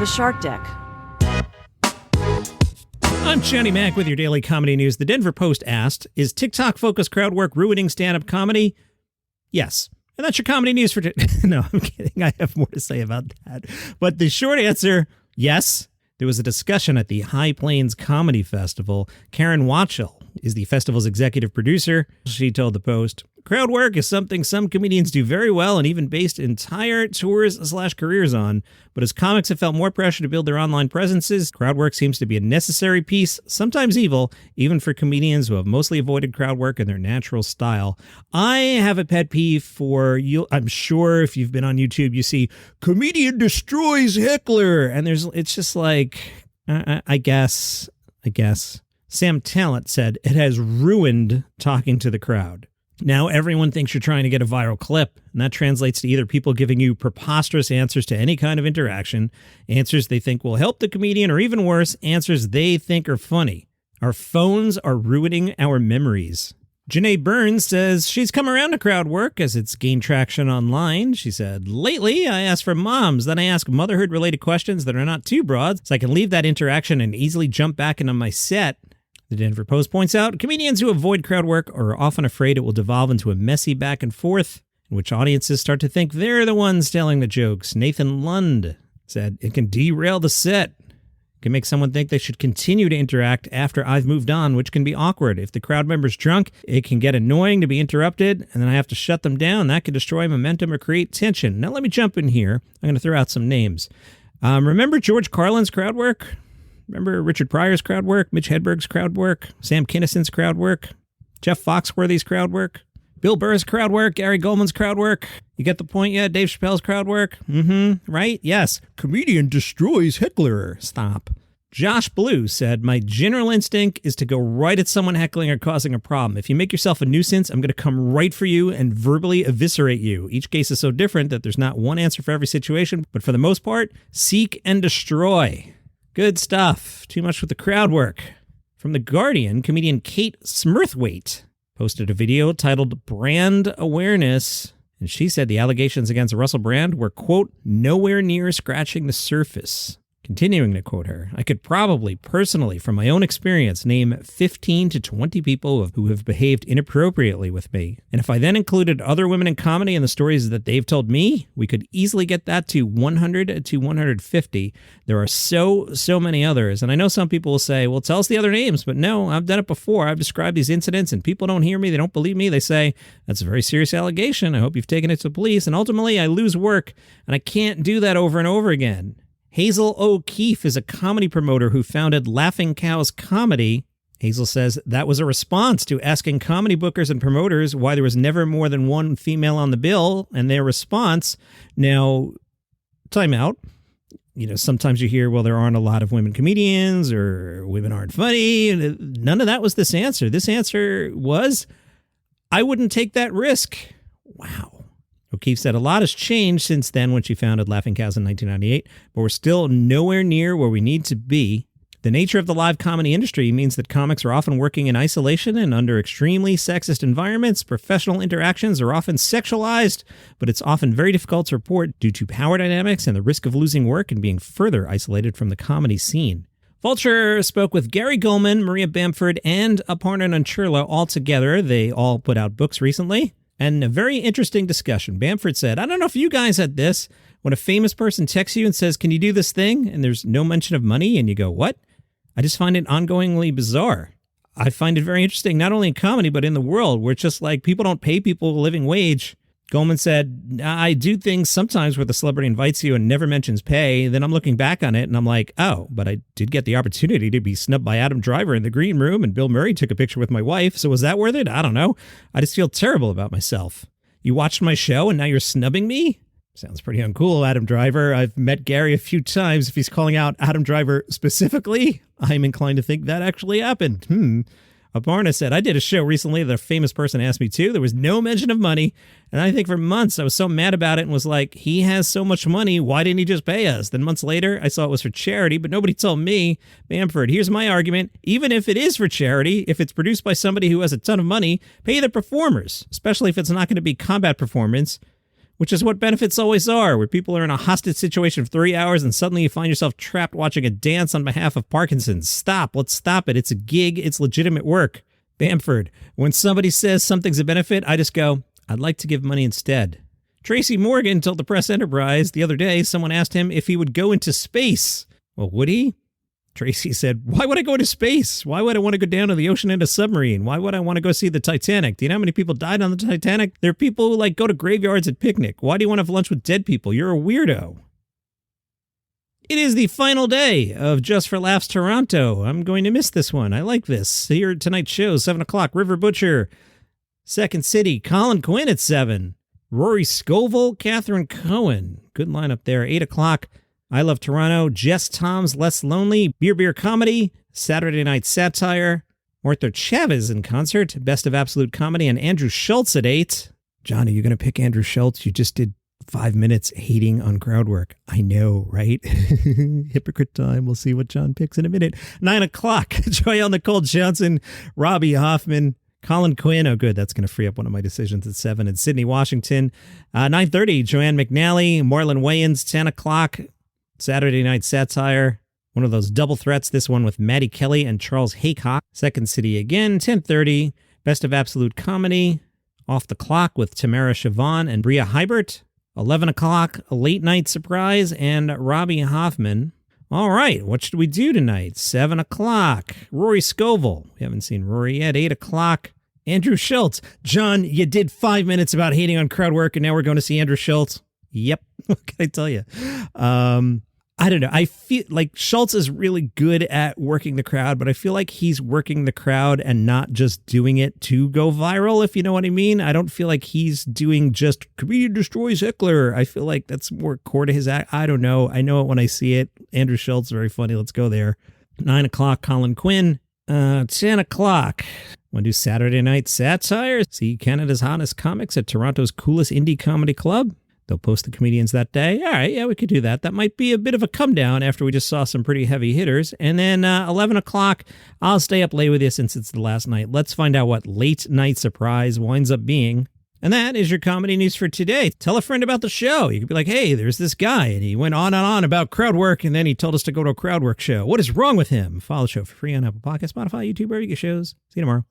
The Shark Deck. I'm Johnny Mac with your daily comedy news. The Denver Post asked, is TikTok-focused crowd work ruining stand-up comedy? Yes. And that's your comedy news for today. No, I'm kidding. I have more to say about that. But the short answer, yes. There was a discussion at the High Plains Comedy Festival. Karen Watchell is the festival's executive producer. She told the Post, crowd work is something some comedians do very well and even based entire tours/careers on. But as comics have felt more pressure to build their online presences, crowd work seems to be a necessary piece, sometimes evil, even for comedians who have mostly avoided crowd work in their natural style. I have a pet peeve for you. I'm sure if you've been on YouTube, you see comedian destroys Heckler. And it's just like, I guess. Sam Talent said it has ruined talking to the crowd. Now everyone thinks you're trying to get a viral clip, and that translates to either people giving you preposterous answers to any kind of interaction, answers they think will help the comedian, or even worse, answers they think are funny. Our phones are ruining our memories. Janae Burns says she's come around to crowd work as it's gained traction online. She said, lately I ask for moms, then I ask motherhood-related questions that are not too broad, so I can leave that interaction and easily jump back into my set. The Denver Post points out, comedians who avoid crowd work are often afraid it will devolve into a messy back and forth, in which audiences start to think they're the ones telling the jokes. Nathan Lund said, it can derail the set. It can make someone think they should continue to interact after I've moved on, which can be awkward. If the crowd member's drunk, it can get annoying to be interrupted, and then I have to shut them down. That can destroy momentum or create tension. Now let me jump in here. I'm going to throw out some names. Remember George Carlin's crowd work? Remember Richard Pryor's crowd work, Mitch Hedberg's crowd work, Sam Kinnison's crowd work, Jeff Foxworthy's crowd work, Bill Burr's crowd work, Gary Gulman's crowd work. You get the point yet? Dave Chappelle's crowd work? Right? Yes. Comedian destroys Heckler. Stop. Josh Blue said, my general instinct is to go right at someone heckling or causing a problem. If you make yourself a nuisance, I'm going to come right for you and verbally eviscerate you. Each case is so different that there's not one answer for every situation, but for the most part, seek and destroy. Good stuff. Too much with the crowd work. From The Guardian, comedian Kate Smurthwaite posted a video titled Brand Awareness, and she said the allegations against Russell Brand were, quote, nowhere near scratching the surface. Continuing to quote her, I could probably, personally, from my own experience, name 15 to 20 people who have behaved inappropriately with me. And if I then included other women in comedy and the stories that they've told me, we could easily get that to 100 to 150. There are so many others. And I know some people will say, well, tell us the other names. But no, I've done it before. I've described these incidents and people don't hear me. They don't believe me. They say, that's a very serious allegation. I hope you've taken it to the police. And ultimately, I lose work. And I can't do that over and over again. Hazel O'Keefe is a comedy promoter who founded Laughing Cows Comedy. Hazel says that was a response to asking comedy bookers and promoters why there was never more than one female on the bill, and their response, now, time out. You know, sometimes you hear, well, there aren't a lot of women comedians or women aren't funny. None of that was this answer. This answer was, I wouldn't take that risk. Wow. O'Keefe said a lot has changed since then when she founded Laughing Cows in 1998, but we're still nowhere near where we need to be. The nature of the live comedy industry means that comics are often working in isolation and under extremely sexist environments. Professional interactions are often sexualized, but it's often very difficult to report due to power dynamics and the risk of losing work and being further isolated from the comedy scene. Vulture spoke with Gary Gulman, Maria Bamford, and Aparna Nancherla all together. They all put out books recently. And a very interesting discussion. Bamford said, I don't know if you guys had this. When a famous person texts you and says, can you do this thing? And there's no mention of money. And you go, what? I just find it ongoingly bizarre. I find it very interesting, not only in comedy, but in the world, where it's just like people don't pay people a living wage. Goldman said, I do things sometimes where the celebrity invites you and never mentions pay. Then I'm looking back on it and I'm like, oh, but I did get the opportunity to be snubbed by Adam Driver in the green room and Bill Murray took a picture with my wife. So was that worth it? I don't know. I just feel terrible about myself. You watched my show and now you're snubbing me? Sounds pretty uncool, Adam Driver. I've met Gary a few times. If he's calling out Adam Driver specifically, I'm inclined to think that actually happened. Aparna said, I did a show recently that a famous person asked me to. There was no mention of money. And I think for months I was so mad about it and was like, he has so much money. Why didn't he just pay us? Then months later, I saw it was for charity, but nobody told me. Bamford, here's my argument. Even if it is for charity, if it's produced by somebody who has a ton of money, pay the performers, especially if it's not going to be combat performance. which is what benefits always are, where people are in a hostage situation for 3 hours and suddenly you find yourself trapped watching a dance on behalf of Parkinson's. Stop. Let's stop it. It's a gig. It's legitimate work. Bamford, when somebody says something's a benefit, I just go, I'd like to give money instead. Tracy Morgan told the Press Enterprise the other day someone asked him if he would go into space. Well, would he? Tracy said, why would I go into space? Why would I want to go down to the ocean in a submarine? Why would I want to go see the Titanic? Do you know how many people died on the Titanic? There are people who go to graveyards and picnic. Why do you want to have lunch with dead people? You're a weirdo. It is the final day of Just for Laughs Toronto. I'm going to miss this one. I like this. Here tonight's show, 7 o'clock, River Butcher, Second City, Colin Quinn at 7. Rory Scovel, Catherine Cohen. Good lineup there. 8 o'clock, I Love Toronto, Jess Toms, Less Lonely, Beer Comedy, Saturday Night Satire, Arthur Chavez in concert, Best of Absolute Comedy, and Andrew Schultz at 8. John, are you going to pick Andrew Schultz? You just did 5 minutes hating on crowd work. I know, right? Hypocrite time. We'll see what John picks in a minute. 9 o'clock, Joelle Nicole Johnson, Robbie Hoffman, Colin Quinn. Oh, good. That's going to free up one of my decisions at 7. And Sydney Washington. 9:30, Joanne McNally, Marlon Wayans. 10 o'clock, Saturday Night Satire. One of those double threats. This one with Maddie Kelly and Charles Haycock. Second City again. 10:30, Best of Absolute Comedy. Off the Clock with Tamara Siobhan and Bria Hybert. 11 o'clock, a late night surprise, and Robbie Hoffman. All right, what should we do tonight? 7 o'clock, Rory Scovel. We haven't seen Rory yet. 8 o'clock, Andrew Schultz. John, you did 5 minutes about hating on crowd work, and now we're going to see Andrew Schultz. Yep, what can I tell you? I don't know. I feel like Schultz is really good at working the crowd, but I feel like he's working the crowd and not just doing it to go viral, if you know what I mean. I don't feel like he's doing just comedian destroys Heckler. I feel like that's more core to his act. I don't know. I know it when I see it. Andrew Schultz, very funny. Let's go there. 9 o'clock, Colin Quinn. 10 o'clock. Want to do Saturday Night Satire? See Canada's hottest comics at Toronto's coolest indie comedy club? They'll post the comedians that day. All right, yeah, we could do that. That might be a bit of a come down after we just saw some pretty heavy hitters. And then 11 o'clock, I'll stay up late with you since it's the last night. Let's find out what late night surprise winds up being. And that is your comedy news for today. Tell a friend about the show. You could be like, hey, there's this guy, and he went on and on about crowd work, and then he told us to go to a crowd work show. What is wrong with him? Follow the show for free on Apple Podcasts, Spotify, YouTube, wherever you get shows. See you tomorrow.